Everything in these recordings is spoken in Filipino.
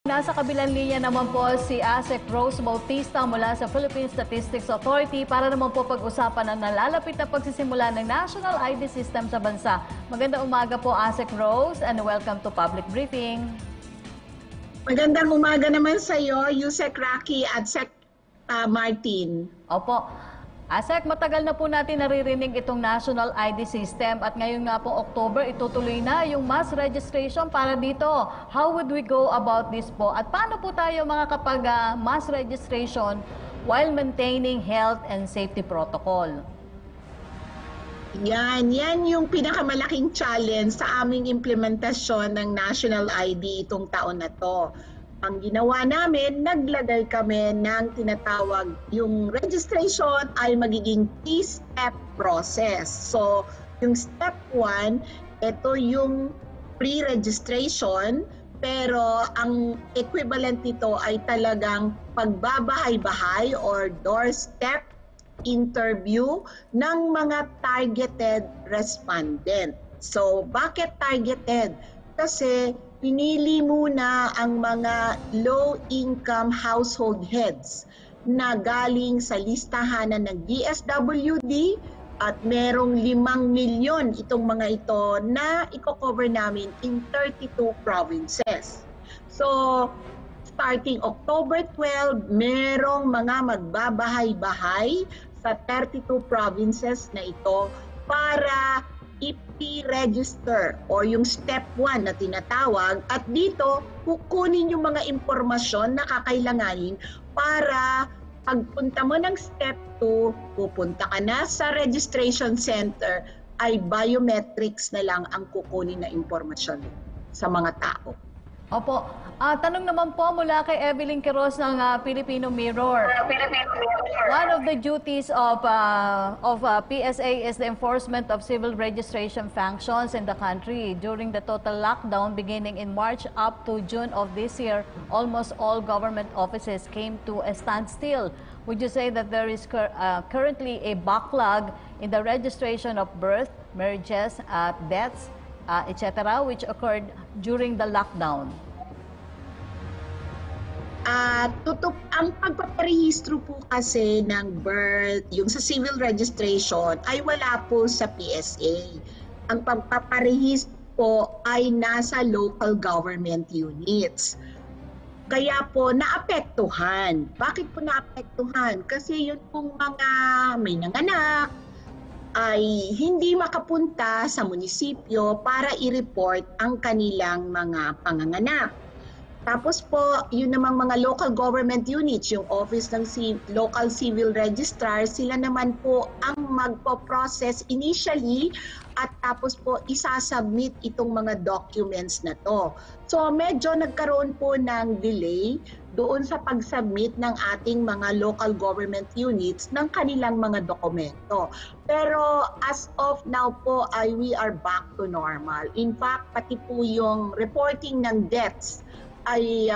Nasa kabilang linya naman po si ASEC Rose Bautista mula sa Philippine Statistics Authority para naman po pag-usapan ang nalalapit na pagsisimula ng National ID System sa bansa. Magandang umaga po ASEC Rose and welcome to Public Briefing. Magandang umaga naman sa iyo, Yusek Rocky at Sec Martin. Opo. ASEC, matagal na po natin naririnig itong National ID System at ngayon nga po October, itutuloy na yung mass registration para dito. How would we go about this po? At paano po tayo makakapag mass registration while maintaining health and safety protocol? Yan yung pinakamalaking challenge sa aming implementasyon ng National ID itong taon na to. Ang ginawa namin, naglagay kami ng tinatawag, yung registration ay magiging 3-step process. So, yung step 1, ito yung pre-registration, pero ang equivalent nito ay talagang pagbabahay-bahay or doorstep interview ng mga targeted respondent. So, bakit targeted? Kasi pinili muna ang mga low-income household heads na galing sa listahanan ng DSWD at merong 5 milyon itong mga ito na i-cover namin in 32 provinces. So, starting October 12, merong mga magbabahay-bahay sa 32 provinces na ito para i-register or yung step 1 na tinatawag at dito kukunin yung mga impormasyon na kakailanganin para pagpunta mo ng step 2, pupunta ka na sa registration center ay biometrics na lang ang kukunin na impormasyon sa mga tao. Opo. Tanong naman po mula kay Evelyn Quiroz ng Filipino Mirror. One of the duties of PSA is the enforcement of civil registration functions in the country. During the total lockdown beginning in March up to June of this year, almost all government offices came to a standstill. Would you say that there is currently a backlog in the registration of birth, marriages, deaths, etc., which occurred during the lockdown? Ang pagpaparehistro po kasi ng birth, yung sa civil registration, ay wala po sa PSA. Ang pagpaparehistro po ay nasa local government units. Kaya po naapektuhan. Bakit po naapektuhan? Kasi yun pong mga may nanganak, ay hindi makapunta sa munisipyo para i-report ang kanilang mga panganganak. Tapos po, yun namang mga local government units, yung office ng local civil registrar, sila naman po ang magpo-process initially at tapos po isasubmit itong mga documents na to. So medyo nagkaroon po ng delay doon sa pag-submit ng ating mga local government units ng kanilang mga dokumento. Pero as of now po ay we are back to normal. In fact, pati po yung reporting ng deaths ay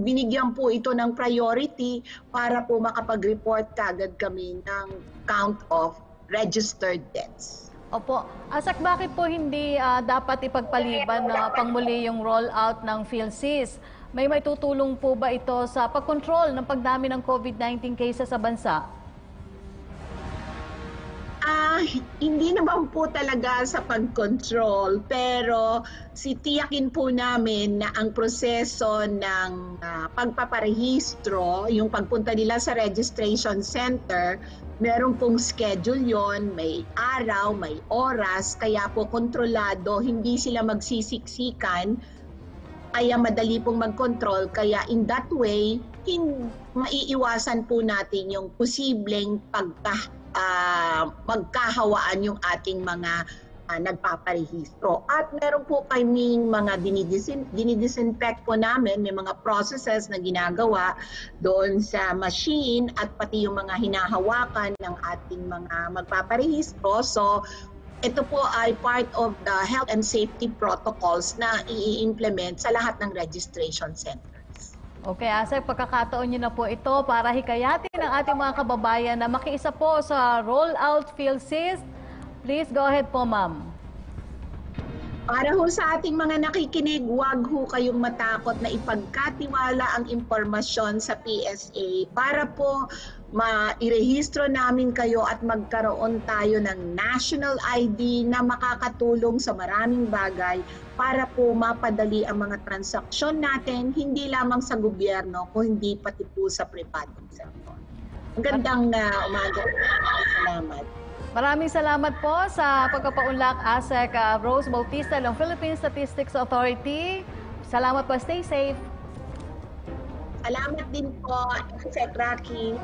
binigyan po ito ng priority para po makapag-report kagad kami ng count of registered deaths. Opo. ASEC, bakit po hindi dapat ipagpaliban na pangmuli yung rollout ng PhilSys? May tutulong po ba ito sa pagkontrol ng pagdami ng COVID-19 cases sa bansa? Hindi naman po talaga sa pag-control, pero tiyakin po namin na ang proseso ng pagpaparehistro, yung pagpunta nila sa registration center, meron pong schedule yon, may araw, may oras, kaya po kontrolado, hindi sila magsisiksikan, kaya madali pong mag-control, kaya in that way, maiiwasan po natin yung posibleng magkahawaan yung ating mga nagpaparehistro. At meron po kaming mga dinidisinfect po namin, may mga processes na ginagawa doon sa machine at pati yung mga hinahawakan ng ating mga magpaparehistro. So, ito po ay part of the health and safety protocols na i-implement sa lahat ng registration center. Okay, ASEC, pagkakataon niyo na po ito para hikayatin ang ating mga kababayan na makiisa po sa rollout PhilSys. Please go ahead po, ma'am. Para ho sa ating mga nakikinig, huwag ho kayong matakot na ipagkatiwala ang impormasyon sa PSA para po mairehistro namin kayo at magkaroon tayo ng national ID na makakatulong sa maraming bagay para po mapadali ang mga transaksyon natin, hindi lamang sa gobyerno, kundi pati po sa pribadong sektor. Magandang umaga. Salamat. Maraming salamat po sa pagpapaunlak, ASEC Rose Bautista ng Philippine Statistics Authority. Salamat po. Stay safe. Salamat din po, Sec. Rocky.